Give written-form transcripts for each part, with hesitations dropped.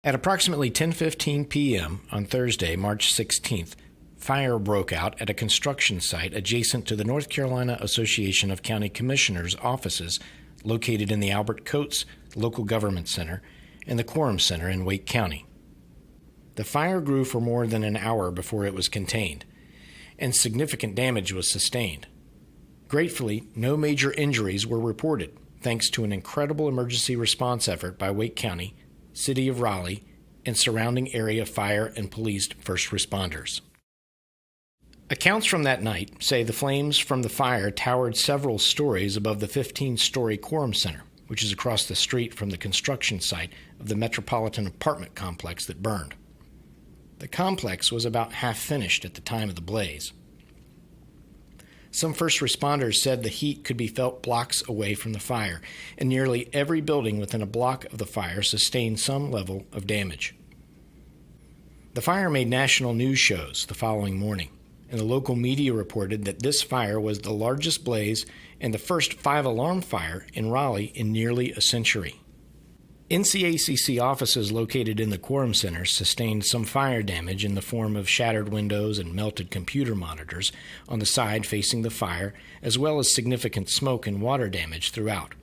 At approximately 10:15 p.m. on Thursday, March 16th, fire broke out at a construction site adjacent to the North Carolina Association of County Commissioners' offices located in the Albert Coates Local Government Center and the Quorum Center in Wake County. The fire grew for more than an hour before it was contained, and significant damage was sustained. Gratefully, no major injuries were reported, thanks to an incredible emergency response effort by Wake County, City of Raleigh, and surrounding area fire and police first responders. Accounts from that night say the flames from the fire towered several stories above the 15-story Quorum Center, which is across the street from the construction site of the Metropolitan apartment complex that burned. The complex was about half finished at the time of the blaze. Some first responders said the heat could be felt blocks away from the fire, and nearly every building within a block of the fire sustained some level of damage. The fire made national news shows the following morning, and the local media reported that this fire was the largest blaze and the first five-alarm fire in Raleigh in nearly a century. NCACC offices located in the Quorum Center sustained some fire damage in the form of shattered windows and melted computer monitors on the side facing the fire, as well as significant smoke and water damage throughout.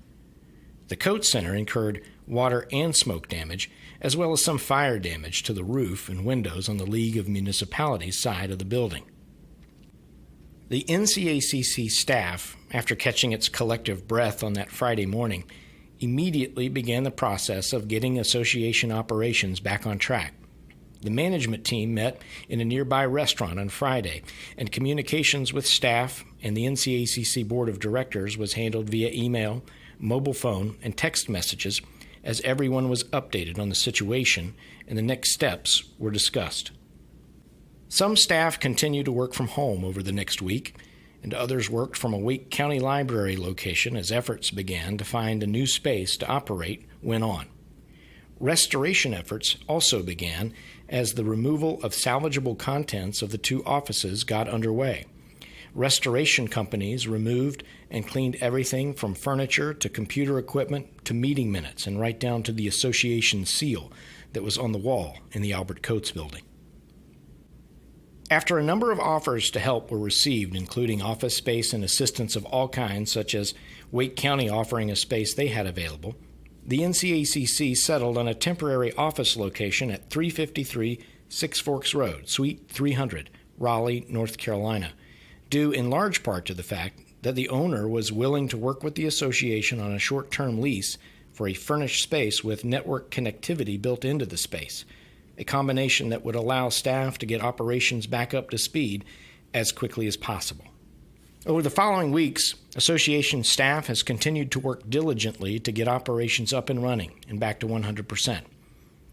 The Coates Center incurred water and smoke damage, as well as some fire damage to the roof and windows on the League of Municipalities side of the building. The NCACC staff, after catching its collective breath on that Friday morning, immediately began the process of getting association operations back on track. The management team met in a nearby restaurant on Friday, and communications with staff and the NCACC Board of Directors was handled via email, mobile phone, and text messages as everyone was updated on the situation and the next steps were discussed. Some staff continued to work from home over the next week, and others worked from a Wake County Library location as efforts began to find a new space to operate went on. Restoration efforts also began as the removal of salvageable contents of the two offices got underway. Restoration companies removed and cleaned everything from furniture to computer equipment to meeting minutes and right down to the association seal that was on the wall in the Albert Coates building. After a number of offers to help were received, including office space and assistance of all kinds, such as Wake County offering a space they had available, the NCACC settled on a temporary office location at 353 Six Forks Road, Suite 300, Raleigh, North Carolina, due in large part to the fact that the owner was willing to work with the association on a short-term lease for a furnished space with network connectivity built into the space, a combination that would allow staff to get operations back up to speed as quickly as possible. Over the following weeks, association staff has continued to work diligently to get operations up and running and back to 100%.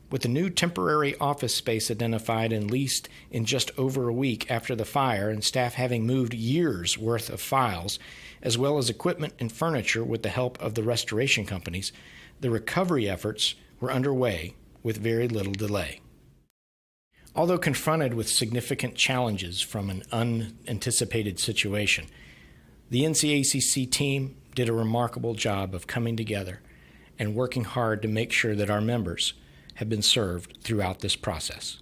With the new temporary office space identified and leased in just over a week after the fire and staff having moved years' worth of files, as well as equipment and furniture with the help of the restoration companies, the recovery efforts were underway with very little delay. Although confronted with significant challenges from an unanticipated situation, the NCACC team did a remarkable job of coming together and working hard to make sure that our members have been served throughout this process.